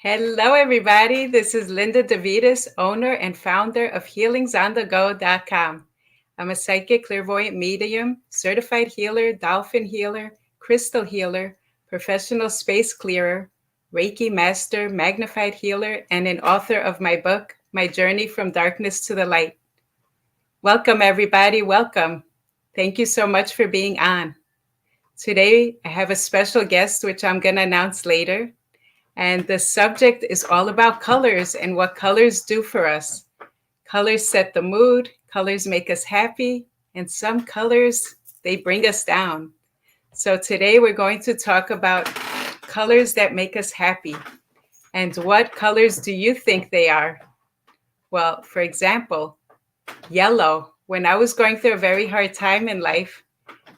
Hello, everybody. This is Linda DeVitas, owner and founder of healingsonthego.com. I'm a psychic clairvoyant medium, certified healer, dolphin healer, crystal healer, professional space clearer, Reiki master, magnified healer, and an author of my book, My Journey from Darkness to the Light. Welcome, everybody. Welcome. Thank you so much for being on. Today, I have a special guest, which I'm going to announce later. And the subject is all about colors and what colors do for us. Colors set the mood, colors make us happy, and some colors, they bring us down. So today we're going to talk about colors that make us happy. And what colors do you think they are? Well, for example, yellow. When I was going through a very hard time in life,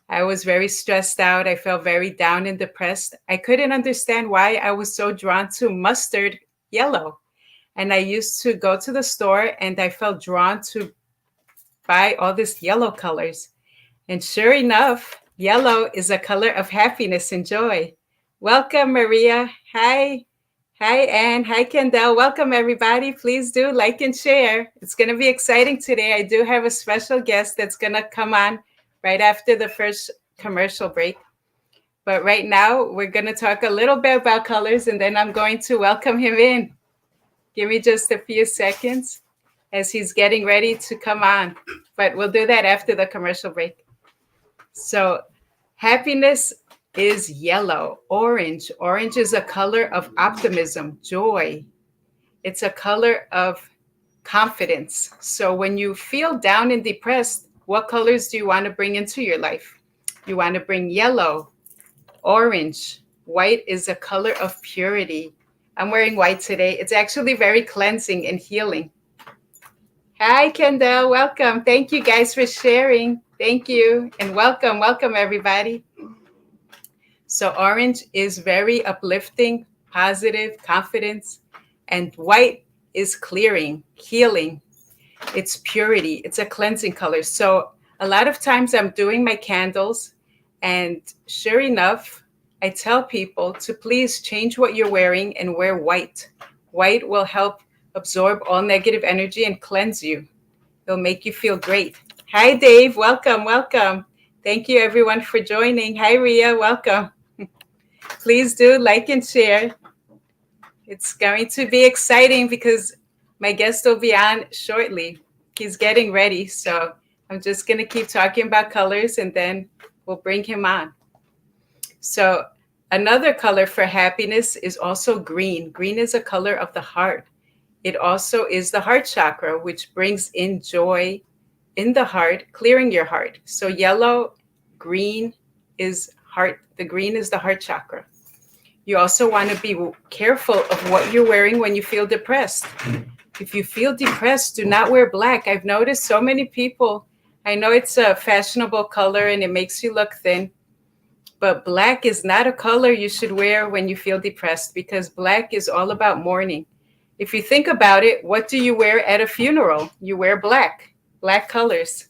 I was very stressed out. I felt very down and depressed. I couldn't understand why I was so drawn to mustard yellow. And I used to go to the store and I felt drawn to buy all these yellow colors. And sure enough, yellow is a color of happiness and joy. Welcome, Maria. Hi. Hi, Anne. Hi, Kendall. Welcome, everybody. Please do like and share. It's going to be exciting today. I do have a special guest that's going to come on right after the first commercial break. But right now, we're going to talk a little bit about colors, and then I'm going to welcome him in. Give me just a few seconds as he's getting ready to come on. But we'll do that after the commercial break. So happiness is yellow. Orange. Orange is a color of optimism, joy. It's a color of confidence. So when you feel down and depressed, what colors do you want to bring into your life? You want to bring yellow, orange. White is a color of purity. I'm wearing white today. It's actually very cleansing and healing. Hi, Kendall. Welcome. Thank you guys for sharing. Thank you. And welcome. Welcome, everybody. So orange is very uplifting, positive, confidence. And white is clearing, healing. It's purity. It's a cleansing color. So a lot of times I'm doing my candles, and sure enough, I tell people to please change what you're wearing and wear white. White will help absorb all negative energy and cleanse you. It'll make you feel great. Hi, Dave. Welcome. Welcome. Thank you, everyone, for joining. Hi, Ria. Welcome. Please do like and share. It's going to be exciting because my guest will be on shortly. He's getting ready. So I'm just going to keep talking about colors and then we'll bring him on. So another color for happiness is also green. Green is a color of the heart. It also is the heart chakra, which brings in joy in the heart, clearing your heart. So yellow, green is heart. The green is the heart chakra. You also want to be careful of what you're wearing when you feel depressed. If you feel depressed, do not wear black. I've noticed so many people, I know it's a fashionable color and it makes you look thin, but black is not a color you should wear when you feel depressed because black is all about mourning. If you think about it, what do you wear at a funeral? You wear black colors.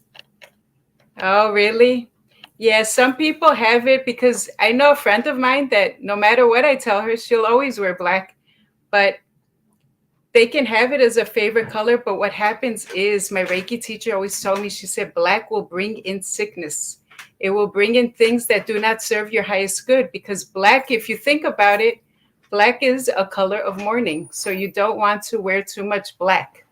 Oh, really? Yeah, some people have it because I know a friend of mine that no matter what I tell her, she'll always wear black, but they can have it as a favorite color, but what happens is my Reiki teacher always told me, she said, black will bring in sickness. It will bring in things that do not serve your highest good because black, if you think about it, black is a color of mourning. So you don't want to wear too much black.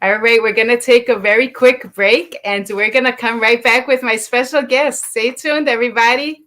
All right, we're going to take a very quick break and we're going to come right back with my special guest. Stay tuned, everybody.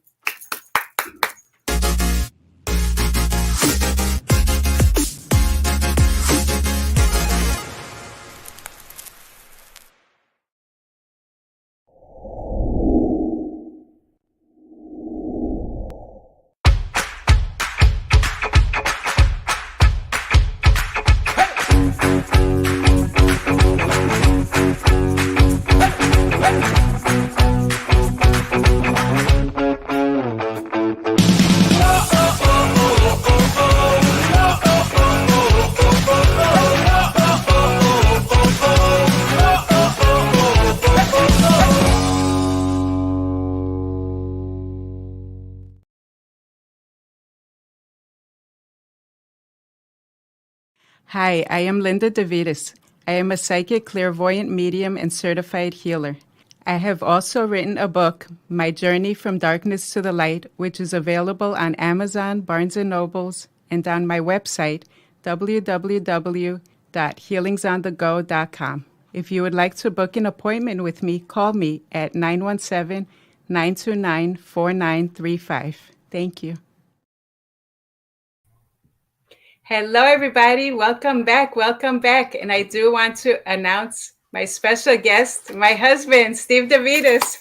Hi, I am Linda DeVitis. I am a psychic, clairvoyant medium, and certified healer. I have also written a book, My Journey from Darkness to the Light, which is available on Amazon, Barnes & Nobles, and on my website, www.healingsonthego.com. If you would like to book an appointment with me, call me at 917-929-4935. Thank you. Hello, everybody. Welcome back. Welcome back. And I do want to announce my special guest, my husband, Steve DeVitis.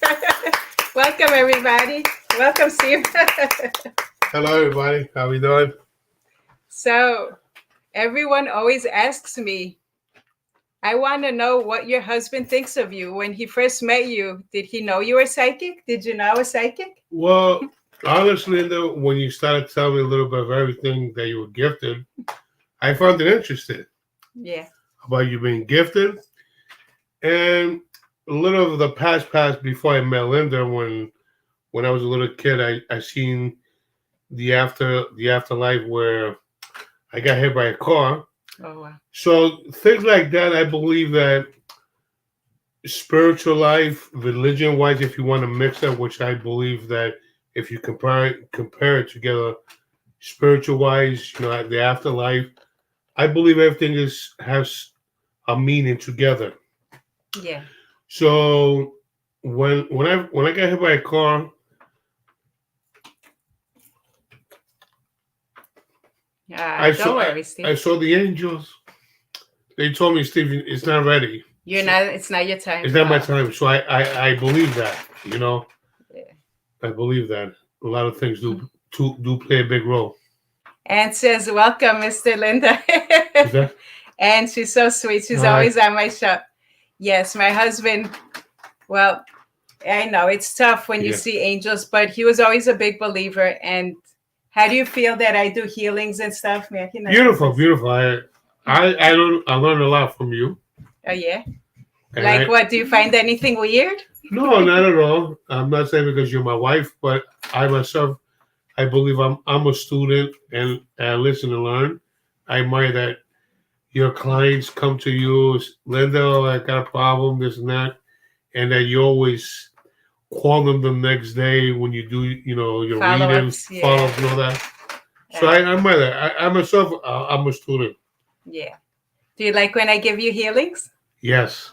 Welcome, everybody. Welcome, Steve. Hello, everybody. How are we doing? So, everyone always asks me, I want to know what your husband thinks of you. When he first met you, did he know you were psychic? Did you know I was psychic? Well, honestly, Linda, when you started telling me a little bit of everything that you were gifted, I found it interesting. Yeah. About you being gifted. And a little of the past before I met Linda, when I was a little kid, I seen the afterlife where I got hit by a car. Oh, wow. So things like that, I believe that spiritual life, religion-wise, if you want to mix that, which I believe that if you compare it together, spiritual-wise, the afterlife, I believe everything has a meaning together. Yeah. So when I got hit by a car, Don't worry, Steve. I saw the angels. They told me, Steve, it's not ready. It's not your time. It's not my time. So I believe that, Yeah. I believe that a lot of things do play a big role. And says, welcome, Mr. Linda. And she's so sweet. She's always on my show. Yes, my husband, well, I know it's tough when you see angels, but he was always a big believer. And how do you feel that I do healings and stuff? Beautiful. I learned a lot from you. Oh, yeah? And what? Do you find anything weird? No, not at all. I'm not saying because you're my wife, but I myself, I believe I'm a student and I listen and learn. I admire that your clients come to you, Linda, I got a problem, this and that, and that you always call them the next day when you do, your readings, follow-ups and all that. So I admire that. I myself, I'm a student. Yeah. Do you like when I give you healings? Yes.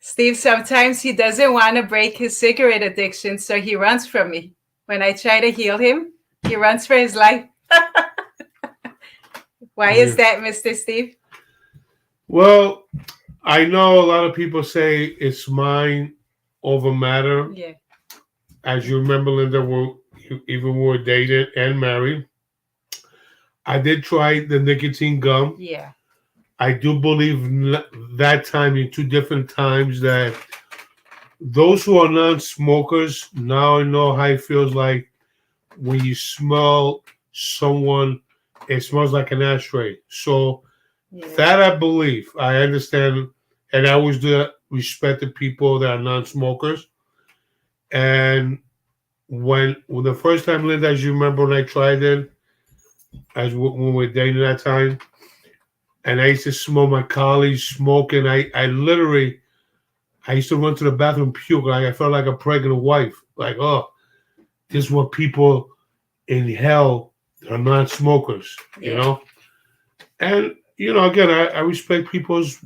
Steve, sometimes he doesn't want to break his cigarette addiction, so he runs from me. When I try to heal him, he runs for his life. Why is that, Mr. Steve? Well, I know a lot of people say it's mind over matter. Yeah. As you remember, Linda, even when we were dated and married, I did try the nicotine gum. Yeah. I do believe that time in 2 different times that those who are non-smokers now know how it feels like when you smell someone, it smells like an ashtray. So that I believe, I understand, and I always do respect the people that are non-smokers. And when the first time, Linda, as you remember when I tried it, when we were dating that time, and I used to smell my colleagues smoking, I literally, I used to run to the bathroom, puke. Like I felt like a pregnant wife. Like, oh, this is what people in hell are non-smokers, And, again, I respect people's,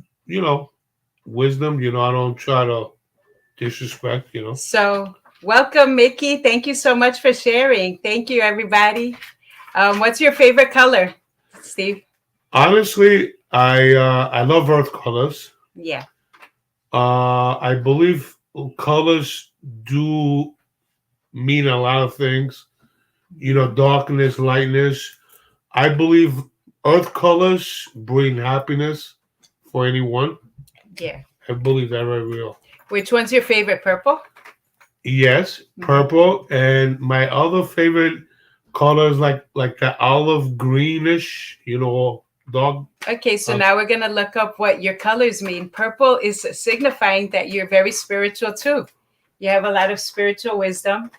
wisdom. I don't try to disrespect, So, welcome, Mickey. Thank you so much for sharing. Thank you, everybody. What's your favorite color, Steve? Honestly, I love earth colors. Yeah. I believe colors do mean a lot of things. Darkness, lightness. I believe earth colors bring happiness for anyone. Yeah. I believe that very real. Which one's your favorite? Purple? Yes, purple. And my other favorite color is like the olive greenish, dark. Okay, so now we're going to look up what your colors mean. Purple is signifying that you're very spiritual too. You have a lot of spiritual wisdom.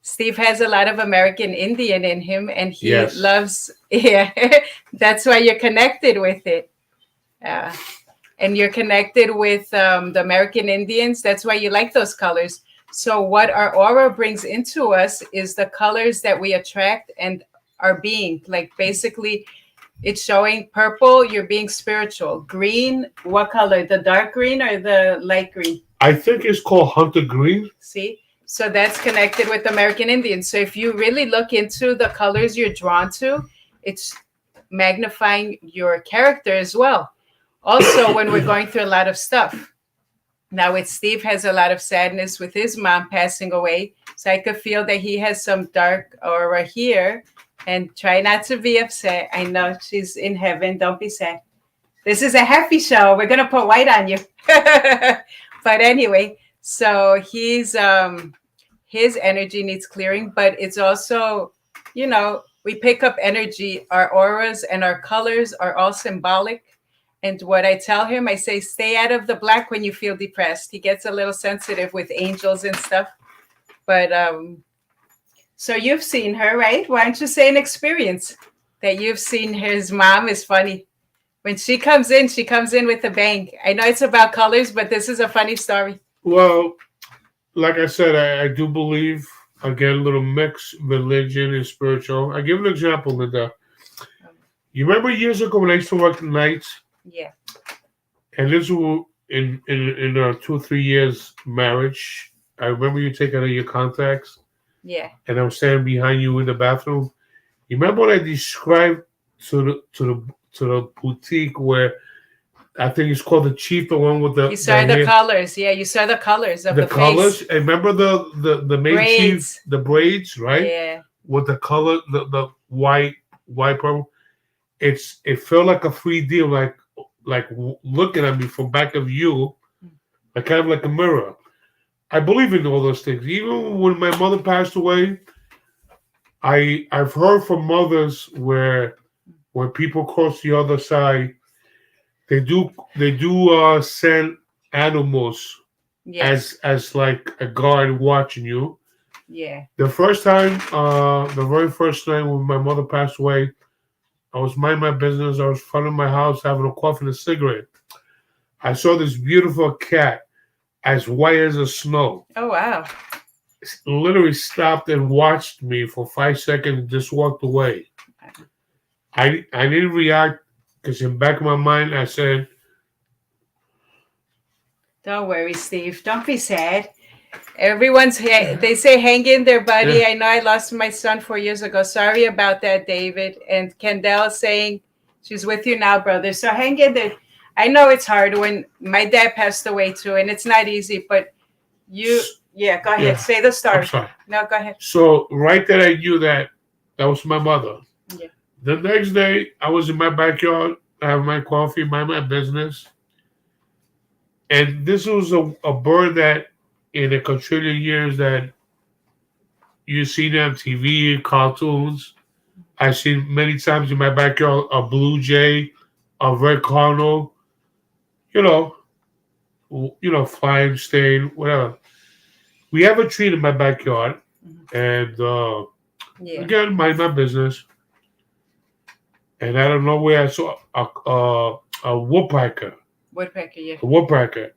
Steve has a lot of American Indian in him, and he Yes. loves, yeah, that's why you're connected with it. Uh, and you're connected with the American Indians. That's why you like those colors. So, what our aura brings into us is the colors that we attract and our being. Like, basically, it's showing purple, you're being spiritual. Green, what color? The dark green or the light green? I think it's called Hunter Green. See? So that's connected with American Indians. So if you really look into the colors you're drawn to, it's magnifying your character as well. Also, when we're going through a lot of stuff. Now, with Steve has a lot of sadness with his mom passing away. So I could feel that he has some dark aura here. And try not to be upset. I know she's in heaven. Don't be sad. This is a happy show. We're going to put white on you. But anyway, so his energy needs clearing, but it's also, we pick up energy. Our auras and our colors are all symbolic. And what I tell him, I say, stay out of the black when you feel depressed. He gets a little sensitive with angels and stuff. But so you've seen her, right? Why don't you say an experience that you've seen? His mom is funny. When she comes in with a bang. I know it's about colors, but this is a funny story. Well, like I said, I do believe, again, a little mix, religion and spiritual. I give an example, Linda. You remember years ago when I used to work nights? Yeah. And this was in our 2 or 3 years marriage. I remember you taking out your contacts. Yeah. And I'm standing behind you in the bathroom. You remember what I described to the boutique where I think it's called the Chief, the one with the. You saw the colors. Yeah, you saw the colors of the colors. face. And remember the main braids. chief, the braids, right? Yeah. With the color, the white purple. It felt like a 3D, like looking at me from back of you, like kind of like a mirror. I believe in all those things. Even when my mother passed away, I've heard from mothers where when people cross the other side, they do send animals as like a guard watching you. Yeah. The very first night when my mother passed away, I was minding my business. I was in front of my house having a coffee and a cigarette. I saw this beautiful cat, as white as the snow. Oh, wow. Literally stopped and watched me for 5 seconds and just walked away. I didn't react because in the back of my mind I said, don't worry, Steve. Don't be sad. They say hang in there, buddy. I know I lost my son 4 years ago. Sorry about that, David. And Kendall saying she's with you now, brother. So hang in there. I know it's hard when my dad passed away too, and it's not easy, but go ahead. Yeah. Say the story. I'm sorry. No, go ahead. So right then I knew that was my mother. Yeah. The next day I was in my backyard, having my coffee, mind my business. And this was a bird that in a quadrillion years that you see on TV, cartoons. I've seen many times in my backyard a blue jay, a red cardinal, flying, stain, whatever. We have a tree in my backyard, and again, mind my business. And out of nowhere, I saw a woodpecker. A woodpecker.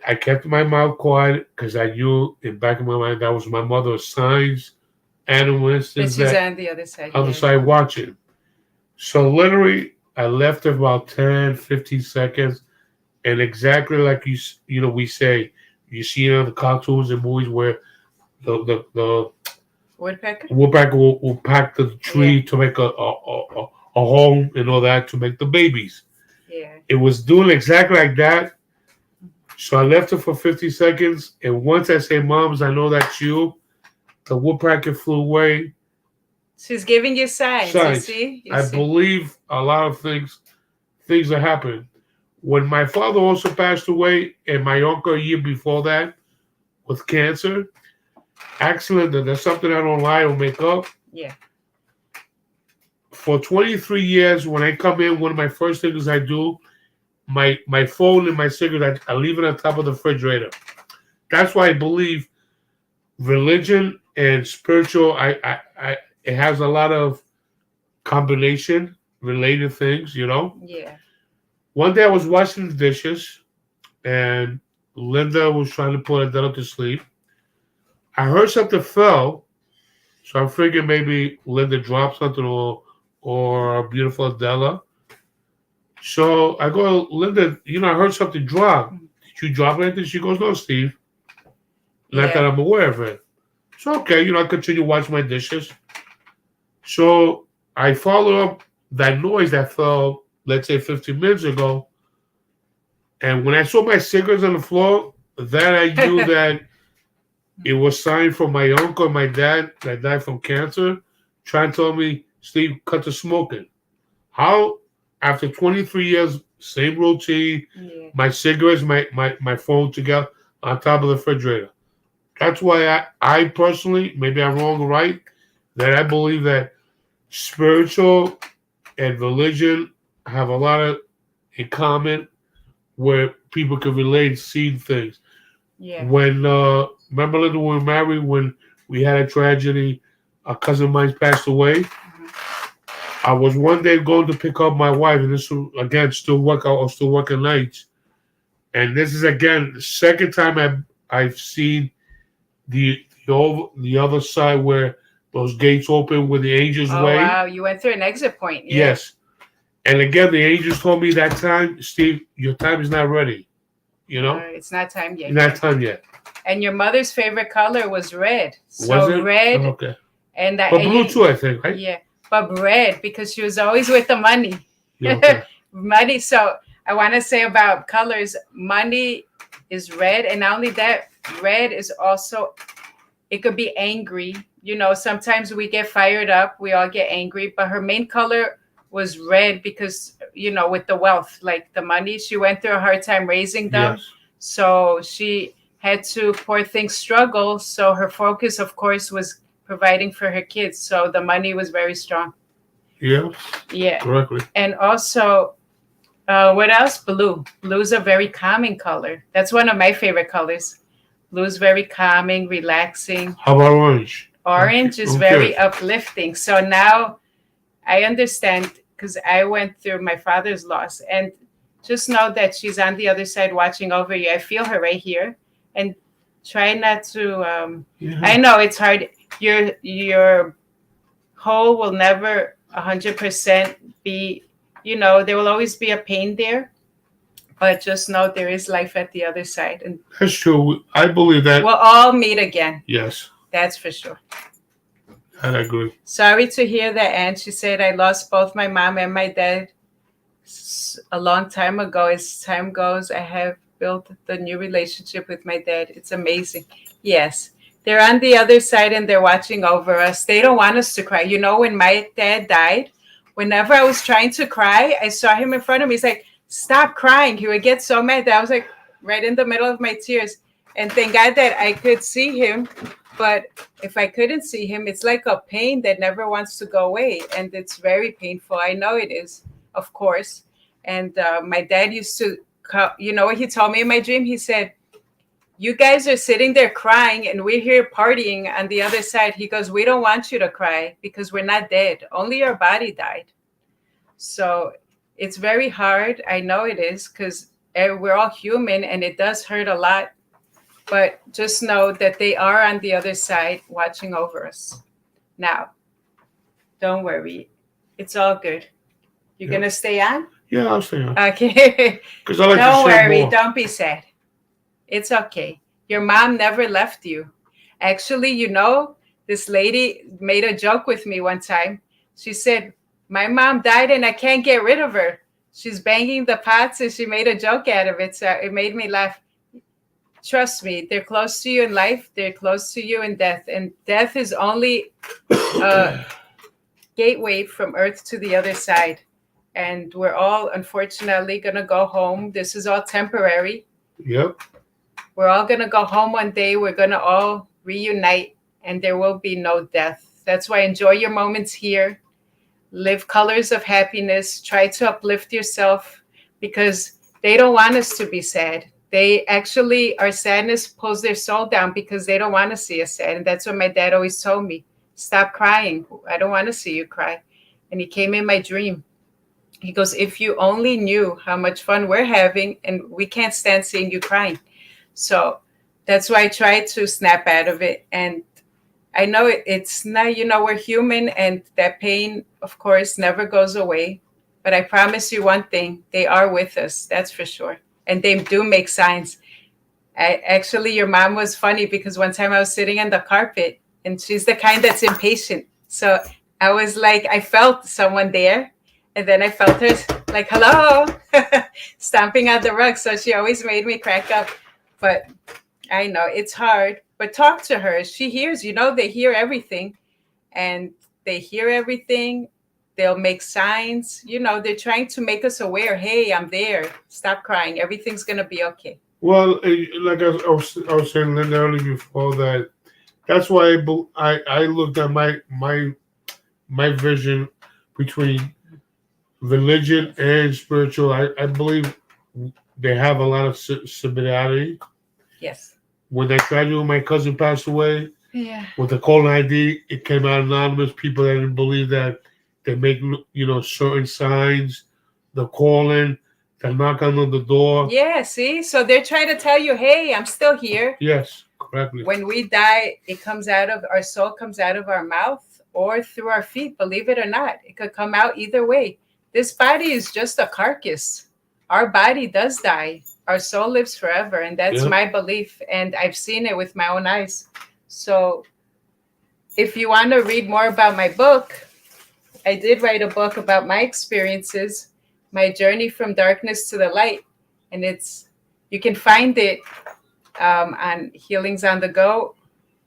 I kept my mouth quiet because I knew in the back of my mind that was my mother's signs, animals, and she's on the other side. Other side watching. So literally, I left her about 10, 15 seconds, and exactly like we say, you see in the cartoons and movies where the woodpecker will pack the tree to make a home and all that to make the babies. Yeah. It was doing exactly like that. So I left her for 50 seconds, and once I say, "Moms, I know that's you," the woodpecker flew away. She's giving you signs. You see? I believe a lot of things that happen. When my father also passed away, and my uncle a year before that with cancer, excellent. That's something I don't lie or make up. Yeah. For 23 years, when I come in, one of my first things I do, my phone and my cigarette, I leave it on top of the refrigerator. That's why I believe religion And spiritual, it has a lot of combination related things, you know. Yeah. One day I was washing the dishes, and Linda was trying to put Adele to sleep. I heard something fell, so I'm figuring maybe Linda dropped something, or our beautiful Adela. So I go, Linda, I heard something drop. Did you drop anything? She goes, no, Steve. Not that Yeah. I'm aware of it. So okay, I continue washing my dishes. So I followed up that noise that fell, let's say 15 minutes ago. And when I saw my cigarettes on the floor, then I knew that it was sign from my uncle and my dad that died from cancer, trying to tell me, Steve, cut the smoking. How, after 23 years, same routine, Yeah. my cigarettes, my phone together on top of the refrigerator. That's why I personally, maybe I'm wrong or right, that I believe that spiritual and religion have a lot of in common where people can relate, see things. Yeah. When remember Linda, when we were married, when we had a tragedy, a cousin of mine passed away. I was one day going to pick up my wife, and this was, again, I was still working nights. And this is again the second time I've seen the other side where those gates open where the angels Oh wait. wow, you went through an exit point. Yeah. Yes. And again, the angels told me that time, Steve, your time is not ready. You know, It's not time yet. not time yet. And your mother's favorite color was red. Was So it? red, Okay. and But blue too, I think, right? yeah, but red because she was always with the money. Yeah, okay. Money. So I want to say about colors, money is red, and not only that, red is also, it could be angry. Sometimes we get fired up, we all get angry, but her main color was red because with the wealth, like the money, she went through a hard time raising them. Yes. So she had to, poor thing, struggle. So her focus, of course, was providing for her kids. So the money was very strong. Yeah. Yeah. Correctly. And also, what else? Blue. Blue's a very calming color. That's one of my favorite colors. Blue's very calming, relaxing. How about orange? Orange is very uplifting. So now I understand because I went through my father's loss, and just know that she's on the other side watching over you. I feel her right here, and try not to. I know it's hard. Your whole will never 100% be. There will always be a pain there, but just know there is life at the other side, and that's true. I believe that we'll all meet again. Yes. That's for sure. I agree. Sorry to hear that, Anne. She said, I lost both my mom and my dad a long time ago. As time goes, I have built the new relationship with my dad. It's amazing. Yes. They're on the other side and they're watching over us. They don't want us to cry. When my dad died, whenever I was trying to cry, I saw him in front of me. He's like, stop crying. He would get so mad that I was like right in the middle of my tears. And thank God that I could see him. But if I couldn't see him, it's like a pain that never wants to go away. And it's very painful. I know it is, of course. And my dad used to, what he told me in my dream? He said, you guys are sitting there crying and we're here partying on the other side. He goes, we don't want you to cry because we're not dead. Only your body died. So it's very hard. I know it is because we're all human and it does hurt a lot. But just know that they are on the other side watching over us. Now, don't worry. It's all good. You're going to stay on? Yeah, I'll stay on. Okay. Because I like Don't to share worry. more. Don't be sad. It's okay. Your mom never left you. Actually, this lady made a joke with me one time. She said, my mom died and I can't get rid of her. She's banging the pots and she made a joke out of it. So it made me laugh. Trust me, they're close to you in life. They're close to you in death. And death is only a gateway from earth to the other side. And we're all, unfortunately, going to go home. This is all temporary. Yep. We're all going to go home one day. We're going to all reunite and there will be no death. That's why enjoy your moments here. Live colors of happiness. Try to uplift yourself because they don't want us to be sad. They actually, our sadness pulls their soul down because they don't want to see us sad. And that's what my dad always told me. Stop crying. I don't want to see you cry. And he came in my dream. He goes, if you only knew how much fun we're having, and we can't stand seeing you crying. So that's why I try to snap out of it. And I know it's not, we're human, and that pain, of course, never goes away. But I promise you one thing, they are with us. That's for sure. And they do make signs. Actually, your mom was funny because one time I was sitting on the carpet, and she's the kind that's impatient. So I was like, I felt someone there. And then I felt her like, hello, stomping on the rug. So she always made me crack up. But I know it's hard. But talk to her. She hears, they hear everything. And they hear everything. They'll make signs. They're trying to make us aware. Hey, I'm there. Stop crying. Everything's going to be okay. Well, like I was saying Linda earlier before that, that's why I looked at my vision between religion and spiritual. I believe they have a lot of similarity. Yes. When that tragedy when my cousin passed away, Yeah. with the call ID, it came out anonymous. People that didn't believe that, they make certain signs, the calling, the knock on the door. Yeah, see? So they're trying to tell you, hey, I'm still here. Yes, correctly. When we die, our soul comes out of our mouth or through our feet, believe it or not. It could come out either way. This body is just a carcass. Our body does die. Our soul lives forever. And that's my belief. And I've seen it with my own eyes. So if you want to read more about my book, I did write a book about my experiences, my journey from darkness to the light. And you can find it on Healings on the Go,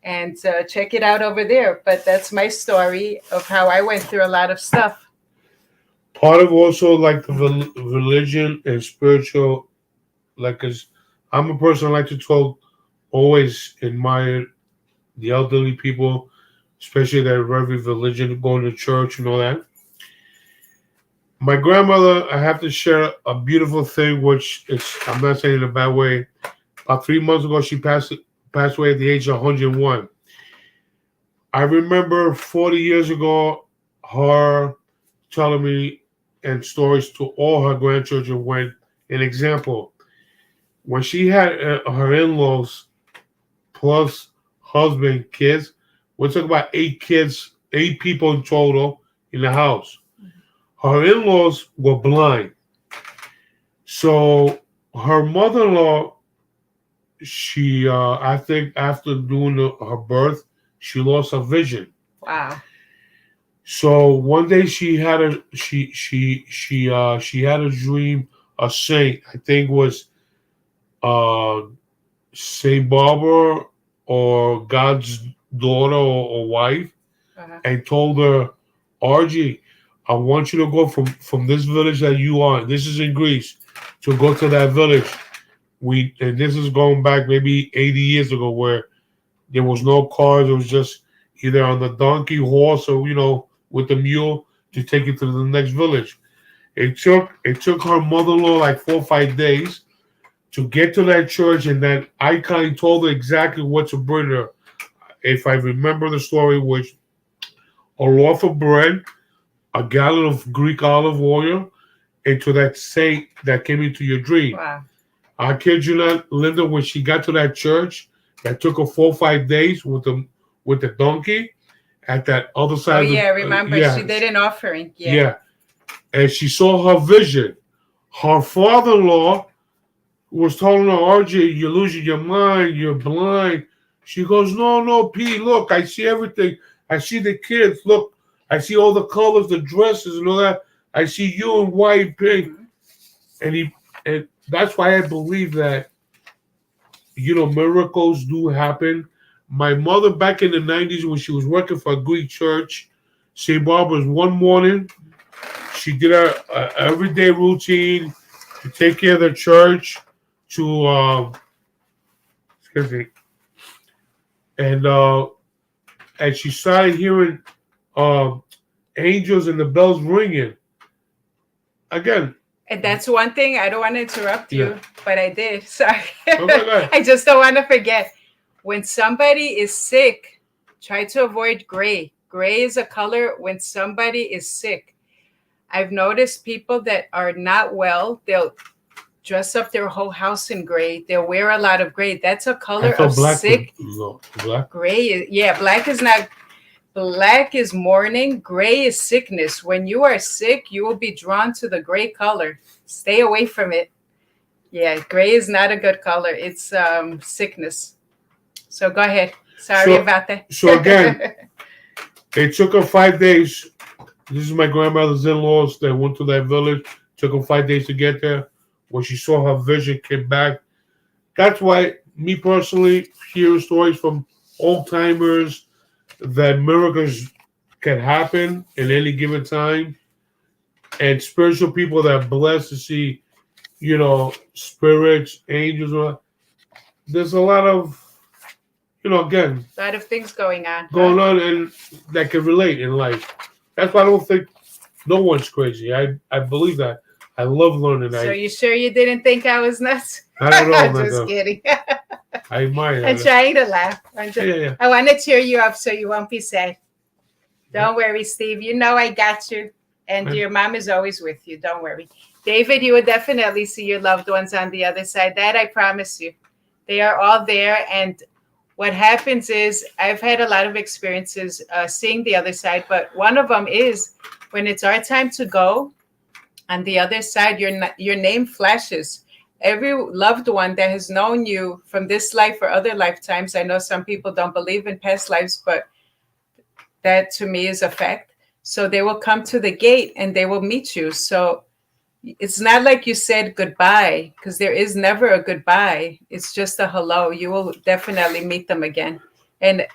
and check it out over there. But that's my story of how I went through a lot of stuff. Part of also like the religion and spiritual, like, cause I'm a person I like to talk, always admire the elderly people, especially that are very religion, going to church and all that. My grandmother, I have to share a beautiful thing, which I'm not saying in a bad way. About 3 months ago, she passed away at the age of 101. I remember 40 years ago, her telling me and stories to all her grandchildren. When, an example, when she had her in-laws plus husband, kids, we're talking about 8 kids, 8 people in total in the house. Her in-laws were blind. So her mother-in-law, she, I think after doing her birth, she lost her vision. Wow. So one day she had a dream. A saint, I think was Saint Barbara or God's daughter or wife, and told her, RG, I want you to go from this village that you are. This is in Greece. To go to that village. And this is going back maybe 80 years ago, where there was no cars. It was just either on the donkey, horse, or with the mule to take you to the next village. It took her mother-in-law like 4 or 5 days to get to that church, and that icon told her exactly what to bring her. If I remember the story, which a loaf of bread, a gallon of Greek olive oil, into that saint that came into your dream. Wow. I kid you not, Linda, when she got to that church, that took her 4 or 5 days with the donkey at that other side. Oh, yeah, I remember. She did an offering. Yeah. And she saw her vision. Her father-in-law was telling her, RJ, you're losing your mind, you're blind. She goes, no, P, look, I see everything. I see the kids. Look, I see all the colors, the dresses and all that. I see you in white, pink. And that's why I believe that, miracles do happen. My mother, back in the 90s, when she was working for a Greek church, St. Barbara's, one morning, she did her everyday routine to take care of the church, and she started hearing angels and the bells ringing. Again, And that's one thing. I don't want to interrupt you, Yeah. but I did. Sorry. Oh my God. I just don't want to forget. When somebody is sick, try to avoid gray. Gray is a color when somebody is sick. I've noticed people that are not well, they'll dress up their whole house in gray. They'll wear a lot of gray. That's a I color thought of black was sick. no black. Gray, yeah, black is not. Black is mourning. Gray is sickness. When you are sick, you will be drawn to the gray color. Stay away from it. Yeah, gray is not a good color. It's sickness. So go ahead. Sorry So about that. so again, it took them 5 days. This is my grandmother's in-laws. They went to that village. Took them 5 days to get there. When she saw her vision, came back. That's why, me personally, hearing stories from old timers that miracles can happen in any given time, and spiritual people that are blessed to see, spirits, angels. There's a lot of, again, A lot of things going on. going Huh? on and that can relate in life. That's why I don't think no one's crazy. I believe that. I love learning. So you sure you didn't think I was nuts? I don't know. I'm just Nando. kidding. I admire I'm that. trying to laugh. Yeah. I want to cheer you up so you won't be sad. Don't worry, Steve. You know I got you. And Right. your mom is always with you. Don't worry. David, you would definitely see your loved ones on the other side. That I promise you. They are all there. And what happens is I've had a lot of experiences seeing the other side, but one of them is when it's our time to go, on the other side, your name flashes. Every loved one that has known you from this life or other lifetimes, I know some people don't believe in past lives, but that to me is a fact. So they will come to the gate and they will meet you. So it's not like you said goodbye, because there is never a goodbye. It's just a hello. You will definitely meet them again. And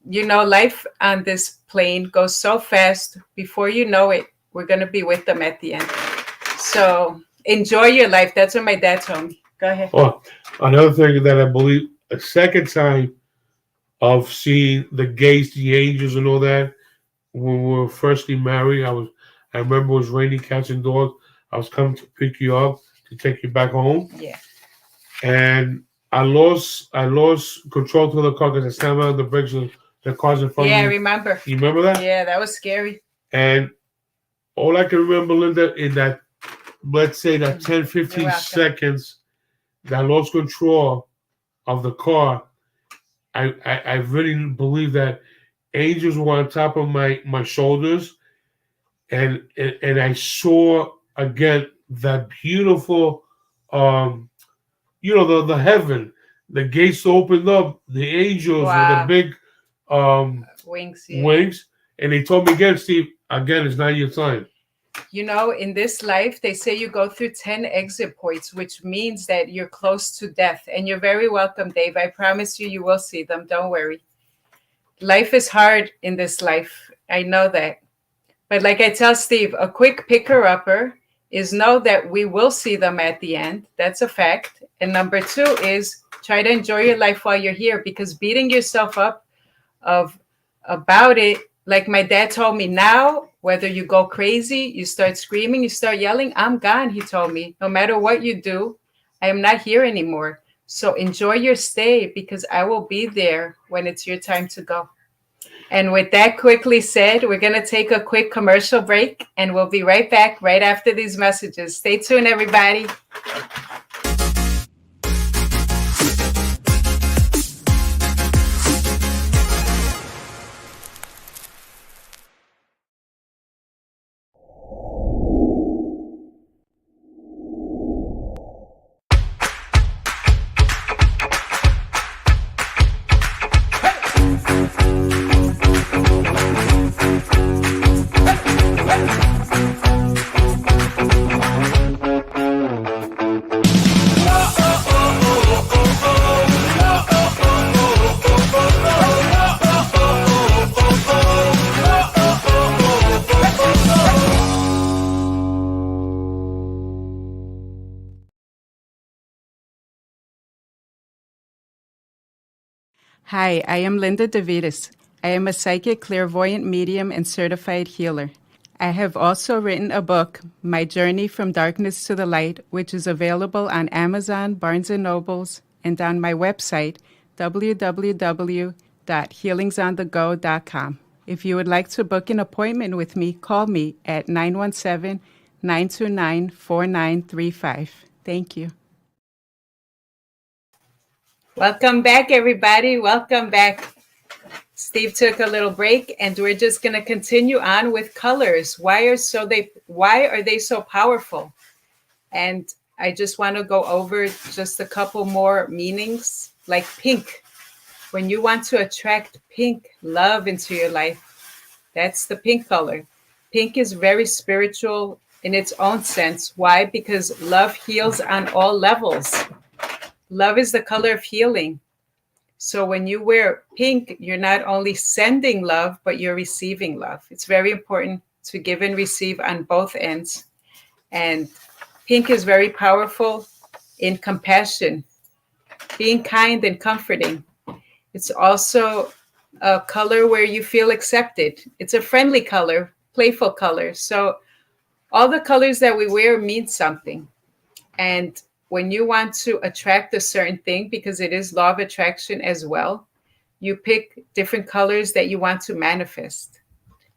life on this plane goes so fast. Before you know it, we're going to be with them at the end. So enjoy your life. That's what my dad told me. Go ahead. Oh, another thing that I believe, a second time of seeing the gates, the angels, and all that. When we were firstly married, I remember it was raining cats and dogs. I was coming to pick you up to take you back home, Yeah. and I lost control to the car because I slammed on the brakes of the cars in front Yeah, I of me. remember. You remember that? Yeah, that was scary. And all I can remember, Linda, in that, let's say that 10, 15 welcome. seconds, that I lost control of the car. I really believe that angels were on top of my shoulders, and I saw again that beautiful, the heaven, the gates opened up, the angels with the Wow. big Wings. Yeah. wings, and they told me again, Steve, again, it's not your time. In this life, they say you go through 10 exit points, which means that you're close to death. And you're very welcome, Dave. I promise you, you will see them. Don't worry. Life is hard in this life. I know that. But like I tell Steve, a quick picker-upper is know that we will see them at the end. That's a fact. And number two is try to enjoy your life while you're here, because beating yourself up about it, like my dad told me, now, whether you go crazy, you start screaming, you start yelling, I'm gone, he told me. No matter what you do, I am not here anymore. So enjoy your stay, because I will be there when it's your time to go. And with that quickly said, we're going to take a quick commercial break, and we'll be right back right after these messages. Stay tuned, everybody. Hi, I am Linda DeVitis. I am a psychic, clairvoyant medium and certified healer. I have also written a book, My Journey from Darkness to the Light, which is available on Amazon, Barnes & Nobles, and on my website, www.healingsonthego.com. If you would like to book an appointment with me, call me at 917-929-4935. Thank you. Welcome back, everybody. Welcome back. Steve took a little break, and we're just going to continue on with colors. Why are they so powerful? And I just want to go over just a couple more meanings, like pink. When you want to attract pink love into your life, that's the pink color. Pink is very spiritual in its own sense. Why? Because love heals on all levels. Love is the color of healing. So when you wear pink, you're not only sending love, but you're receiving love. It's very important to give and receive on both ends. And pink is very powerful in compassion, being kind and comforting. It's also a color where you feel accepted. It's a friendly color, playful color. So all the colors that we wear mean something. And when you want to attract a certain thing, because it is law of attraction as well, you pick different colors that you want to manifest.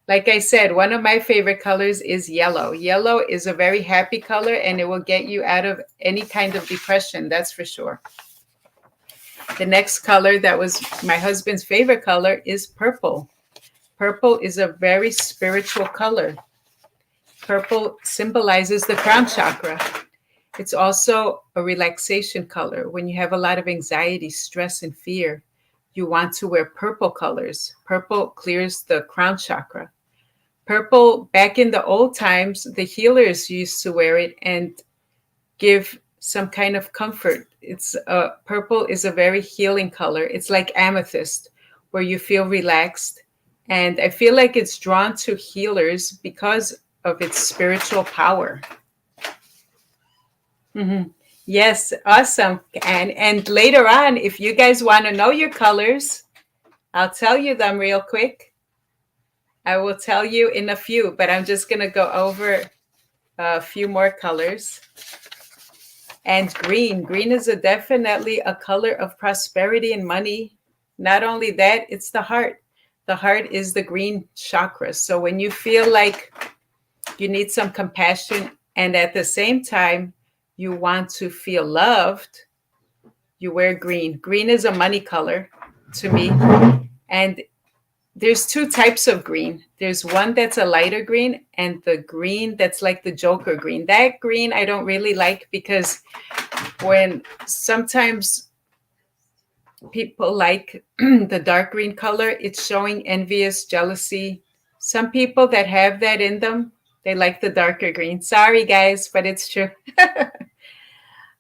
Like I said, one of my favorite colors is yellow. Yellow is a very happy color, and it will get you out of any kind of depression, that's for sure. The next color that was my husband's favorite color is purple. Purple is a very spiritual color. Purple symbolizes the crown chakra. It's also a relaxation color. When you have a lot of anxiety, stress, and fear, you want to wear purple colors. Purple clears the crown chakra. Purple, back in the old times, the healers used to wear it and give some kind of comfort. Purple is a very healing color. It's like amethyst, where you feel relaxed. And I feel like it's drawn to healers because of its spiritual power. Mm-hmm. Yes, awesome. And later on, if you guys want to know your colors, I'll tell you them real quick. I will tell you in a few, but I'm just going to go over a few more colors. And green is definitely a color of prosperity and money. Not only that, it's the heart. The heart is the green chakra. So when you feel like you need some compassion, and at the same time, you want to feel loved, you wear green. Green is a money color to me. And there's two types of green. There's one that's a lighter green, and the green that's like the Joker green. That green I don't really like, because when sometimes people like the dark green color, it's showing envious, jealousy. Some people that have that in them, they like the darker green. Sorry, guys, but it's true.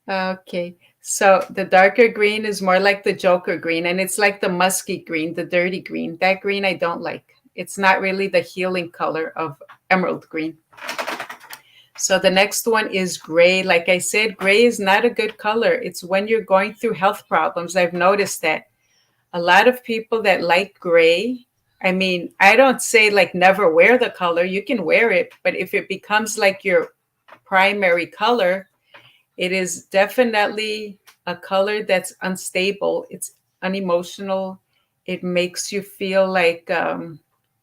Okay, so the darker green is more like the Joker green, and it's like the musky green, the dirty green. That green I don't like. It's not really the healing color of emerald green. So the next one is gray. Like I said, gray is not a good color. It's when you're going through health problems. I've noticed that a lot of people that like gray, I mean, I don't say like never wear the color. You can wear it, but if it becomes like your primary color, it is definitely a color that's unstable. It's unemotional. It makes you feel like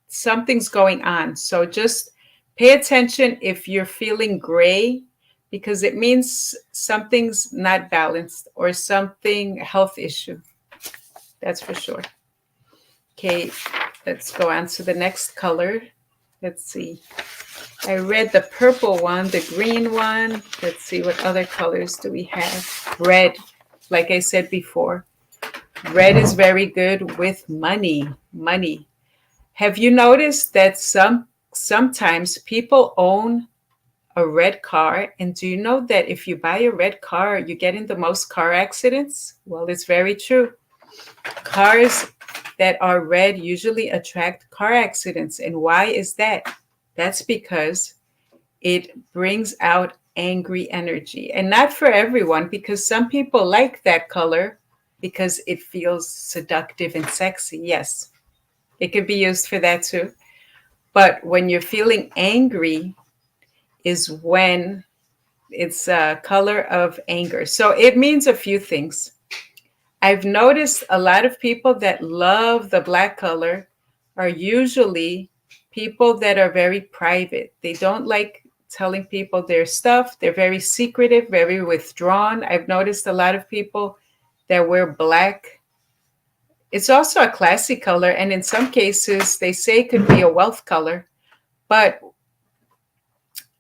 something's going on. So just pay attention if you're feeling gray, because it means something's not balanced or something health issue. That's for sure. Okay, let's go on to the next color. Let's see. I read the purple one, the green one. Let's see, what other colors do we have? Red, like I said before. Red is very good with money. Money. Have you noticed that sometimes people own a red car? And do you know that if you buy a red car, you get in the most car accidents? Well, it's very true. Cars that are red usually attract car accidents. And why is that? That's because it brings out angry energy. And not for everyone, because some people like that color because it feels seductive and sexy. Yes, it could be used for that too. But when you're feeling angry is when it's a color of anger. So it means a few things. I've noticed a lot of people that love the black color are usually people that are very private. They don't like telling people their stuff. They're very secretive, very withdrawn. I've noticed a lot of people that wear black. It's also a classy color, and in some cases, they say it could be a wealth color, but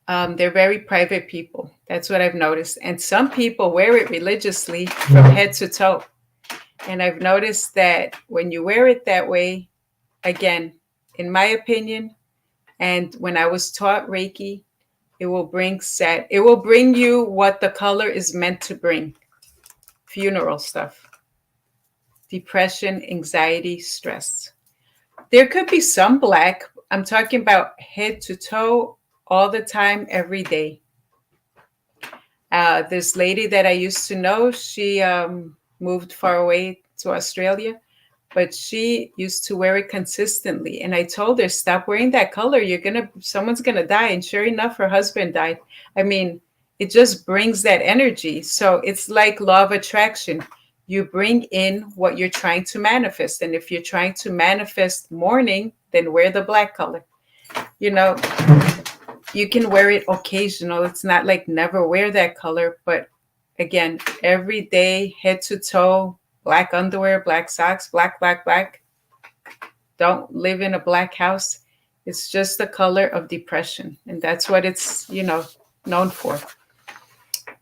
they're very private people. That's what I've noticed. And some people wear it religiously from head to toe. And I've noticed that when you wear it that way, again, in my opinion, and when I was taught Reiki, it will bring you what the color is meant to bring. Funeral stuff, depression, anxiety, stress. There could be some black. I'm talking about head to toe all the time, every day. This lady that I used to know, she moved far away to Australia, but she used to wear it consistently. And I told her, stop wearing that color. Someone's gonna die. And sure enough, her husband died. I mean, it just brings that energy. So it's like law of attraction. You bring in what you're trying to manifest. And if you're trying to manifest mourning, then wear the black color. You know, you can wear it occasional. It's not like never wear that color, but again, every day, head to toe, black underwear, black socks, black, black, black. Don't live in a black house. It's just the color of depression. And that's what it's, known for.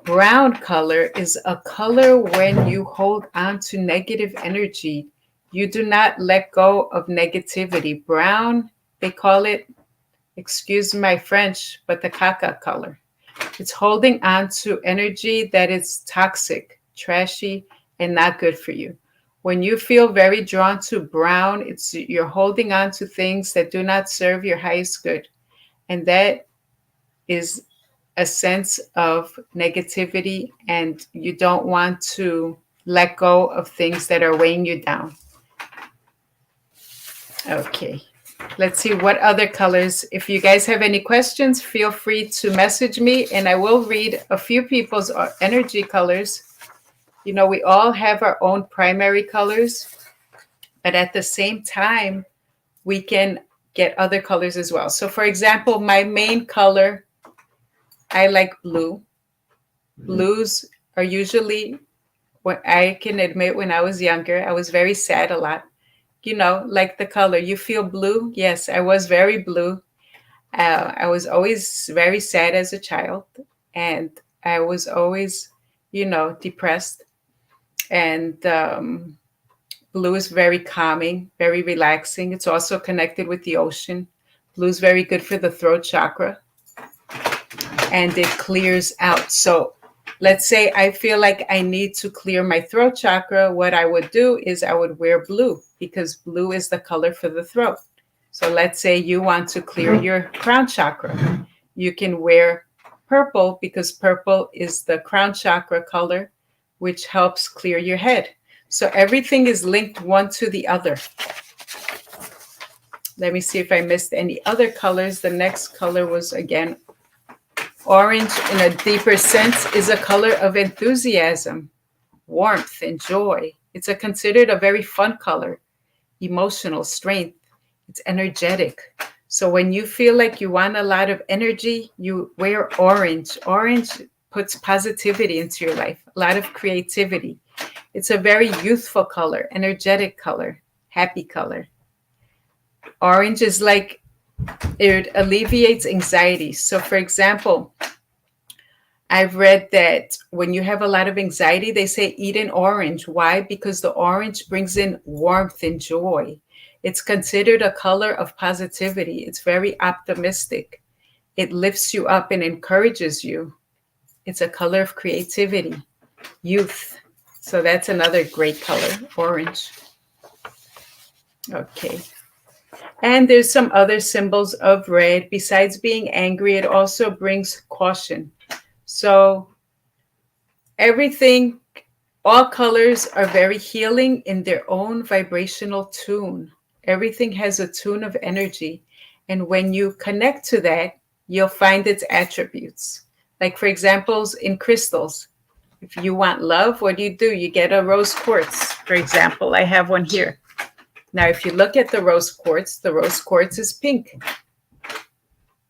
Brown color is a color when you hold on to negative energy. You do not let go of negativity. Brown, they call it, excuse my French, but the caca color. It's holding on to energy that is toxic, trashy, and not good for you. When you feel very drawn to brown, you're holding on to things that do not serve your highest good. And that is a sense of negativity, and you don't want to let go of things that are weighing you down. Okay. Let's see what other colors. If you guys have any questions, feel free to message me and I will read a few people's energy colors. We all have our own primary colors, but at the same time, we can get other colors as well. So for example, my main color, I like blue. Blues are usually, what I can admit, when I was younger, I was very sad a lot. Like the color. You feel blue? Yes, I was very blue. I was always very sad as a child, and I was always, depressed. And blue is very calming, very relaxing. It's also connected with the ocean. Blue is very good for the throat chakra, and it clears out. So let's say I feel like I need to clear my throat chakra. What I would do is I would wear blue, because blue is the color for the throat. So let's say you want to clear your crown chakra. You can wear purple, because purple is the crown chakra color, which helps clear your head. So everything is linked one to the other. Let me see if I missed any other colors. The next color was, again, orange. In a deeper sense, is a color of enthusiasm, warmth, and joy. It's considered a very fun color, emotional strength. It's energetic. So when you feel like you want a lot of energy, you wear orange. Orange puts positivity into your life, a lot of creativity. It's a very youthful color, energetic color, happy color. Orange is like, it alleviates anxiety. So for example, I've read that when you have a lot of anxiety, they say eat an orange. Why? Because the orange brings in warmth and joy. It's considered a color of positivity. It's very optimistic. It lifts you up and encourages you. It's a color of creativity, youth. So that's another great color, orange. Okay. And there's some other symbols of red. Besides being angry, it also brings caution. So everything, all colors are very healing in their own vibrational tune. Everything has a tune of energy. And when you connect to that, you'll find its attributes. Like, for examples, in crystals, if you want love, what do? You get a rose quartz, for example. I have one here. Now, if you look at the rose quartz is pink.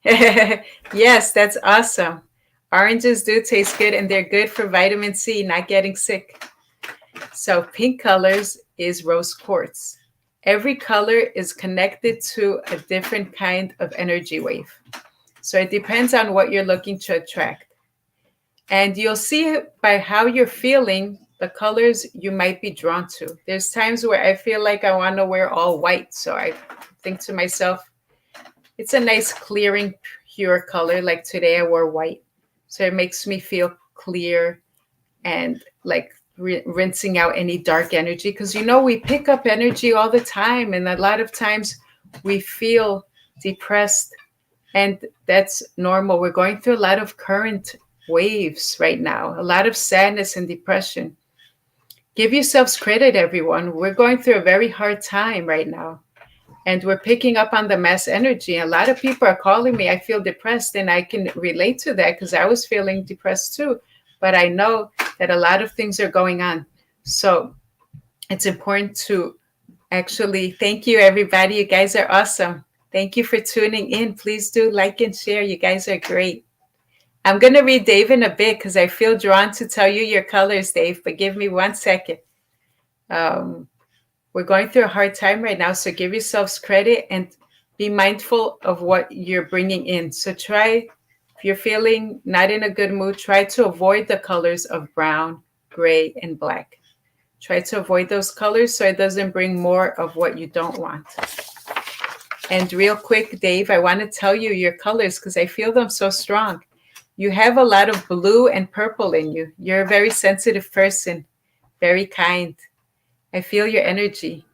Yes, that's awesome. Oranges do taste good, and they're good for vitamin C, not getting sick. So pink colors is rose quartz. Every color is connected to a different kind of energy wave. So it depends on what you're looking to attract. And you'll see by how you're feeling the colors you might be drawn to. There's times where I feel like I want to wear all white. So I think to myself, it's a nice clearing, pure color. Like today I wore white. So it makes me feel clear and like rinsing out any dark energy. Because, we pick up energy all the time. And a lot of times we feel depressed. And that's normal. We're going through a lot of current waves right now, a lot of sadness and depression. Give yourselves credit, everyone. We're going through a very hard time right now. And we're picking up on the mass energy. A lot of people are calling me, I feel depressed, and I can relate to that because I was feeling depressed too. But I know that a lot of things are going on. So it's important to actually thank you, everybody. You guys are awesome. Thank you for tuning in. Please do like and share. You guys are great. I'm going to read Dave in a bit because I feel drawn to tell you your colors, Dave, but give me 1 second. We're going through a hard time right now, so give yourselves credit and be mindful of what you're bringing in. So try, if you're feeling not in a good mood, try to avoid the colors of brown, gray, and black. Try to avoid those colors so it doesn't bring more of what you don't want. And real quick, Dave, I want to tell you your colors because I feel them so strong. You have a lot of blue and purple in you. You're a very sensitive person, very kind. I feel your energy.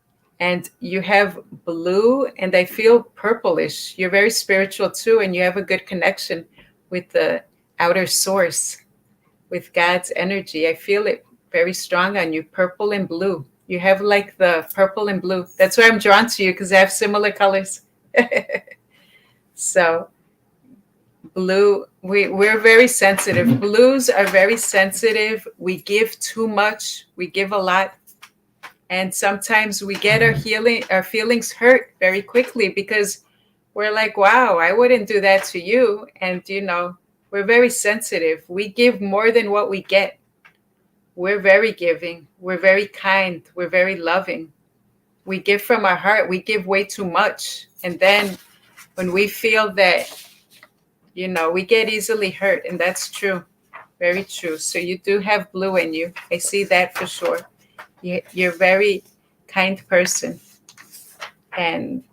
And you have blue and I feel purplish. You're very spiritual too, and you have a good connection with the outer source, with God's energy. I feel it very strong on you, purple and blue. You have like the purple and blue. That's why I'm drawn to you, because I have similar colors. So blue, we're very sensitive. Blues are very sensitive. We give too much. We give a lot. And sometimes we get our feelings hurt very quickly because we're like, wow, I wouldn't do that to you. And, we're very sensitive. We give more than what we get. We're very giving. We're very kind. We're very loving. We give from our heart. We give way too much. And then when we feel that, we get easily hurt. And that's true. Very true. So you do have blue in you. I see that for sure. You're a very kind person. And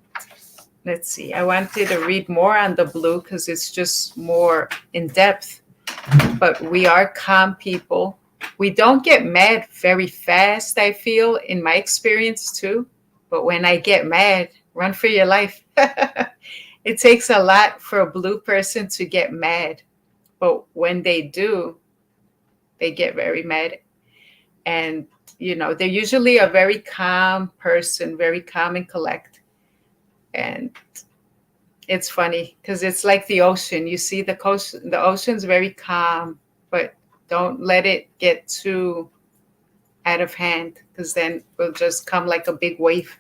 let's see. I wanted to read more on the blue because it's just more in depth. But we are calm people. We don't get mad very fast, I feel, in my experience too. But when I get mad, run for your life. It takes a lot for a blue person to get mad. But when they do, they get very mad. And, they're usually a very calm person, very calm and collect. And it's funny because it's like the ocean. You see the ocean's very calm, but don't let it get too out of hand because then it will just come like a big wave.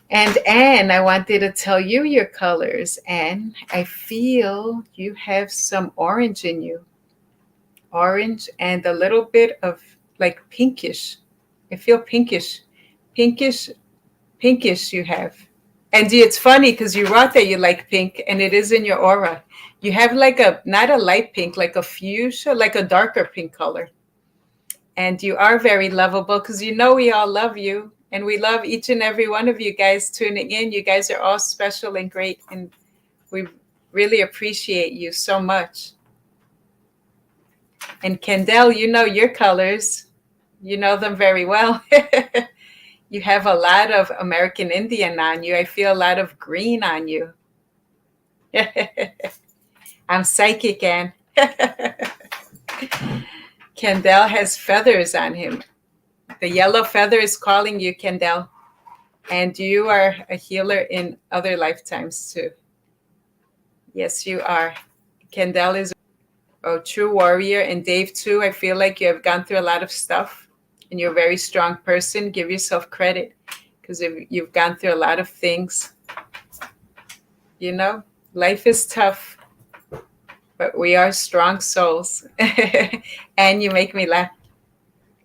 And Anne, I wanted to tell you your colors. Anne, I feel you have some orange in you. Orange and a little bit of like pinkish. I feel pinkish you have. And it's funny because you wrote that you like pink and it is in your aura. You have like not a light pink, like a fuchsia, like a darker pink color. And you are very lovable because we all love you. And we love each and every one of you guys tuning in. You guys are all special and great. And we really appreciate you so much. And Kendall, your colors. You know them very well. You have a lot of American Indian on you. I feel a lot of green on you. I'm psychic, Anne. Kendall has feathers on him. The yellow feather is calling you, Kendall. And you are a healer in other lifetimes too. Yes, you are. Kendall is a true warrior, and Dave too. I feel like you have gone through a lot of stuff, and you're a very strong person. Give yourself credit because you've gone through a lot of things. You know, life is tough, but we are strong souls. And you make me laugh.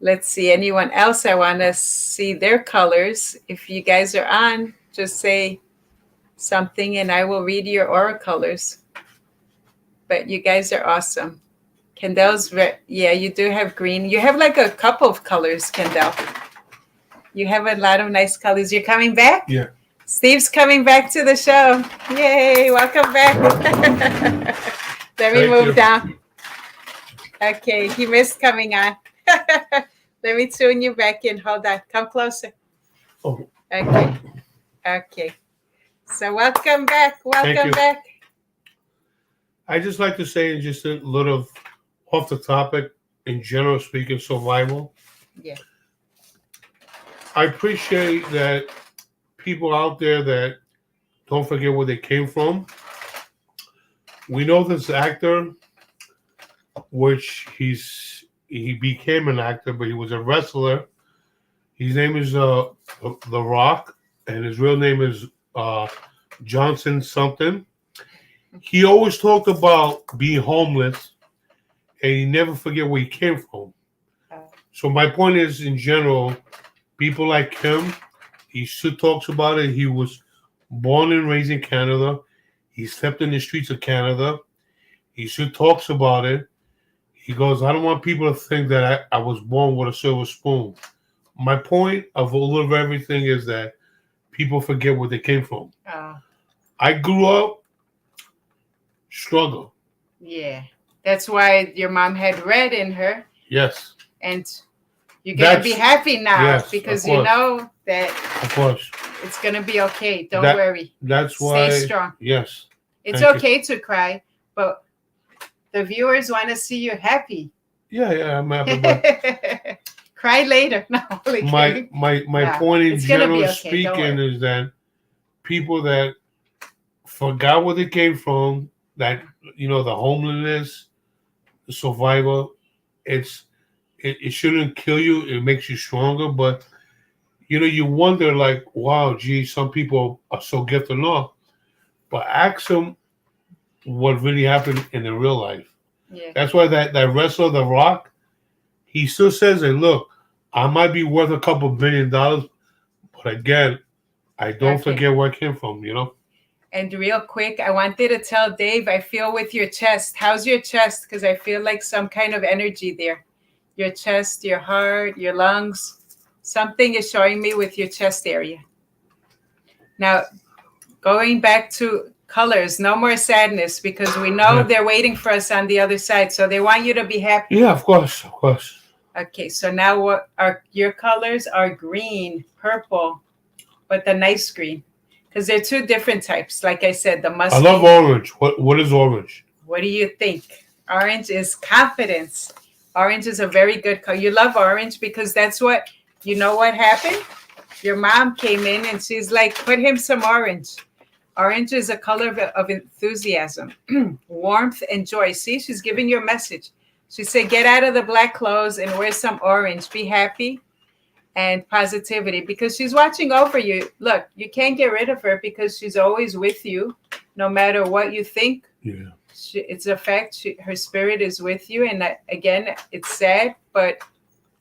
Let's see, anyone else? I want to see their colors. If you guys are on, just say something and I will read your aura colors. But you guys are awesome. Kendall's, yeah, you do have green. You have like a couple of colors, Kendall. You have a lot of nice colors. You're coming back? Yeah. Steve's coming back to the show. Yay, welcome back. Let me move down. Okay, he missed coming on. Let me tune you back in. Hold on. Come closer. Oh. Okay. Okay. So welcome back. Welcome back. I just like to say just a little off the topic, in general speaking, survival. Yeah. I appreciate that people out there that don't forget where they came from. We know this actor, which he became an actor, but he was a wrestler. His name is The Rock, and his real name is Johnson something. He always talked about being homeless, and he never forget where he came from. So my point is, in general, people like him, he still talks about it. He was born and raised in Canada. He slept in the streets of Canada. He still talks about it. He goes, I don't want people to think that I was born with a silver spoon. My point of a little of everything is that people forget where they came from. I grew up struggle. Yeah. That's why your mom had red in her. Yes. And you're going to be happy now because you know that of course it's going to be okay. Don't worry. That's why. Stay strong. Yes. It's okay to cry, but the viewers want to see you happy. Yeah, I'm happy. But cry later. No, my point in general speaking is that people that forgot where they came from, that the homelessness, the survivor, it shouldn't kill you. It makes you stronger, but you wonder like, wow, gee, some people are so gifted enough, but ask them what really happened in the real life. Yeah. That's why that wrestler, The Rock, he still says, "Hey, look, I might be worth a couple $1 billion, but again, I don't forget where I came from." And real quick, I wanted to tell Dave, I feel with your chest. How's your chest? Because I feel like some kind of energy there. Your chest, your heart, your lungs. Something is showing me with your chest area. Now, going back to colors, no more sadness, because we know they're waiting for us on the other side. So they want you to be happy. Yeah, of course. Okay, so now what are your colors? Are green, purple, but the nice green. Because they're two different types. Like I said, the mustard. I love orange. What is orange? What do you think? Orange is confidence. Orange is a very good color. You love orange because that's what, what happened? Your mom came in and she's like, put him some orange. Orange is a color of enthusiasm, warmth, and joy. See, she's giving you a message. She said, get out of the black clothes and wear some orange. Be happy. And positivity, because she's watching over you. Look, you can't get rid of her because she's always with you, no matter what you think. Yeah, it's a fact. Her spirit is with you, and again, it's sad, but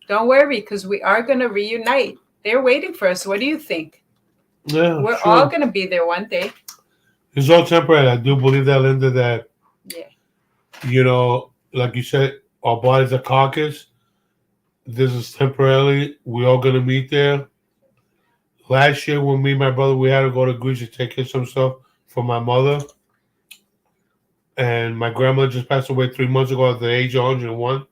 don't worry, because we are going to reunite. They're waiting for us. What do you think? Yeah, we're all going to be there one day. It's all temporary. I do believe that, Linda. That like you said, our body's a carcass. This is temporarily. We're all gonna meet there. Last year, when me and my brother, we had to go to Greece to take care of some stuff for my mother, and my grandmother just passed away 3 months ago at the age of 101.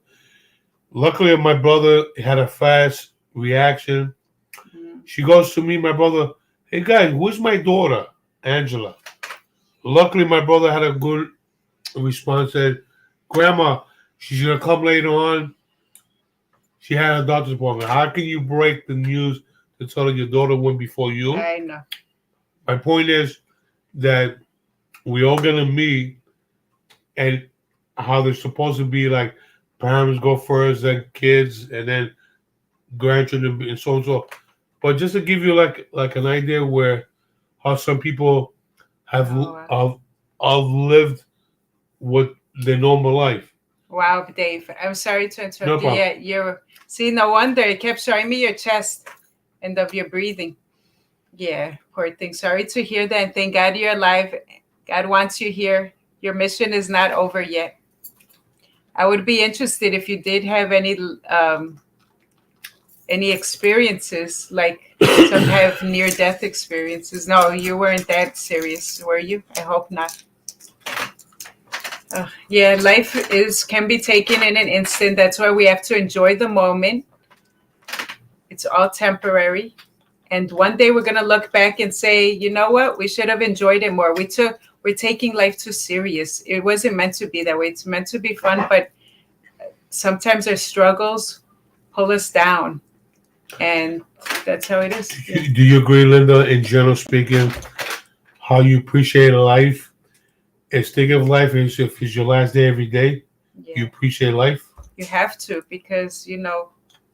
Luckily, my brother had a fast reaction. Mm-hmm. She goes to me, my brother, "Hey guys, who's my daughter, Angela?" Luckily, my brother had a good response. Said, "Grandma, she's gonna come later on. She had a doctor's appointment." How can you break the news to tell her your daughter went before you. I know. My point is that we all gonna meet, and how they're supposed to be like parents go first, then kids, and then grandchildren, and so and so. But just to give you like an idea where how some people have Oh, wow. outlived what their normal life. Wow, Dave. I'm sorry to No interrupt you. problem. Yeah, you're. See, no wonder it kept showing me your chest and of your breathing. Yeah, poor thing. Sorry to hear that. And thank God you're alive. God wants you here. Your mission is not over yet. I would be interested if you did have any experiences, like some have near death experiences. No, you weren't that serious, were you? I hope not. Yeah, life is can be taken in an instant. That's why we have to enjoy the moment. It's all temporary. And one day we're gonna look back and say, you know what? We should have enjoyed it more. We're taking life too serious. It wasn't meant to be that way. It's meant to be fun, but sometimes our struggles pull us down. And that's how it is. Yeah. Do you agree, Linda? In general speaking, how you appreciate life is think of life as if it's your last day every day. You Yeah. appreciate life. You have to, because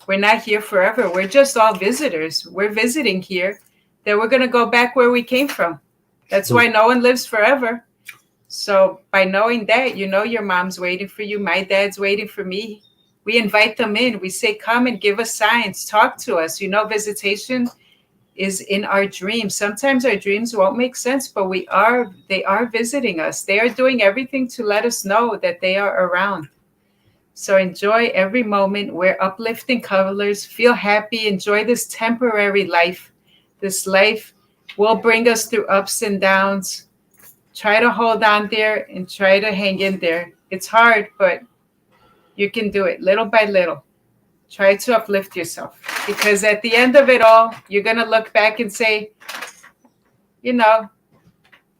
we're not here forever. We're just all visitors. We're visiting here. Then we're gonna go back where we came from. That's why no one lives forever. So by knowing that, your mom's waiting for you, my dad's waiting for me. We invite them in. We say, come and give us signs, talk to us. Visitation is in our dreams. Sometimes our dreams won't make sense, but they are visiting us. They are doing everything to let us know that they are around. So enjoy every moment. Wear uplifting colors. Feel happy. Enjoy this temporary life. This life will bring us through ups and downs. Try to hold on there and try to hang in there. It's hard, but you can do it little by little. Try to uplift yourself, because at the end of it all, you're going to look back and say, you know,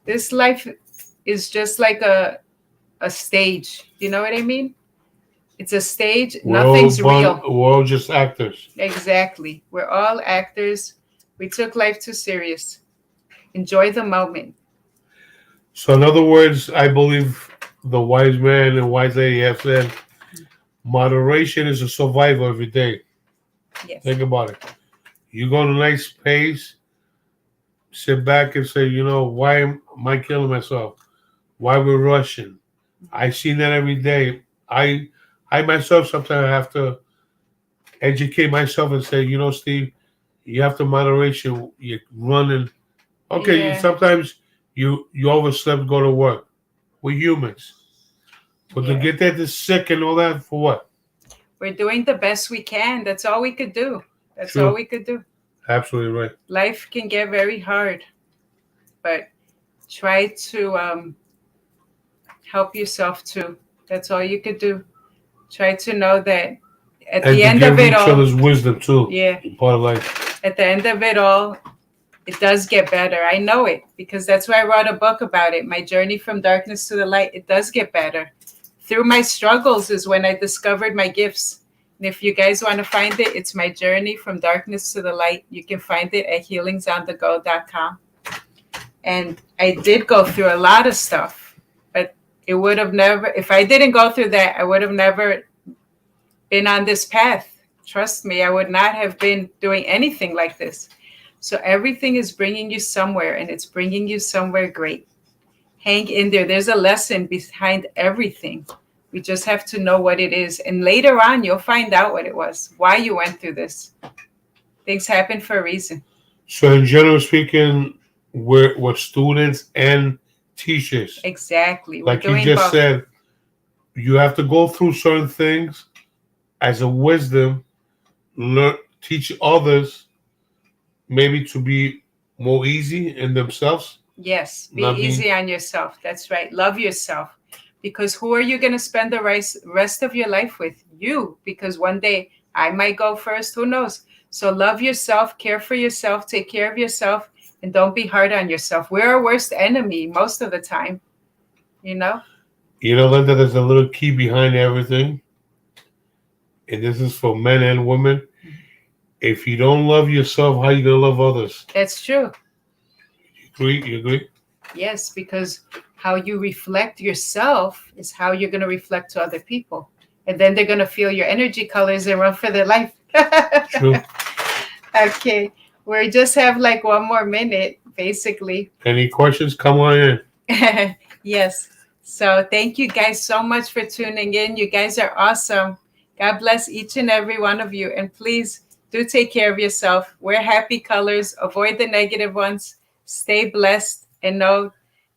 this life is just like a stage. You know what I mean? It's a stage. Nothing's real. We're all just actors. Exactly. We're all actors. We took life too serious. Enjoy the moment. So, in other words, I believe the wise man and wise lady have said, moderation is a survival every day. Yes. Think about it. You go at a nice pace, sit back and say, why am I killing myself? Why we're rushing? I see that every day. I myself sometimes have to educate myself and say, Steve, you have to moderation. You're running. Okay, Yeah. sometimes you overslept, go to work. We're humans. But to Yeah. get that sick and all that, for what? We're doing the best we can. That's all we could do. That's Sure. all we could do. Absolutely right. Life can get very hard, but try to help yourself too. That's all you could do. Try to know that at And the to end give of it each all, other's wisdom too. yeah, Part of life. at the end of it all, it does get better. I know it, because that's why I wrote a book about it. My journey from darkness to the light. It does get better. Through my struggles is when I discovered my gifts. And if you guys want to find it, it's my journey from darkness to the light. You can find it at healingsonthego.com. And I did go through a lot of stuff, but it would have never, if I didn't go through that, I would have never been on this path. Trust me, I would not have been doing anything like this. So everything is bringing you somewhere, and it's bringing you somewhere great. Hang in there. There's a lesson behind everything. We just have to know what it is. And later on, you'll find out what it was, why you went through this. Things happen for a reason. So, in general speaking, we're students and teachers. Exactly. We're Like you doing just both. said, you have to go through certain things as a wisdom, learn, teach others maybe to be more easy in themselves. Yes, be Not being- easy on yourself. That's right. Love yourself. Because who are you going to spend the rest of your life with? You. Because one day I might go first. Who knows? So love yourself, care for yourself, take care of yourself, and don't be hard on yourself. We're our worst enemy most of the time. Linda, there's a little key behind everything. And this is for men and women. if you don't love yourself, how you gonna love others? That's true. You agree? You agree? Yes, because how you reflect yourself is how you're going to reflect to other people. And then they're going to feel your energy colors and run for their life. True. Okay. We just have like one more minute, basically. Any questions? Come on in. Yes. So thank you guys so much for tuning in. You guys are awesome. God bless each and every one of you. And please do take care of yourself. Wear happy colors. Avoid the negative ones. Stay blessed and know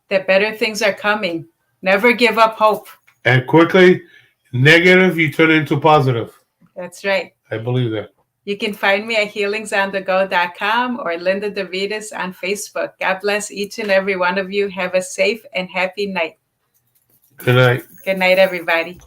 that better things are coming. Never give up hope. And quickly, negative you turn into positive. That's right. I believe that. You can find me at healingsonthego.com or Linda DeVitas on Facebook. God bless each and every one of you. Have a safe and happy night. Good night. Good night, everybody.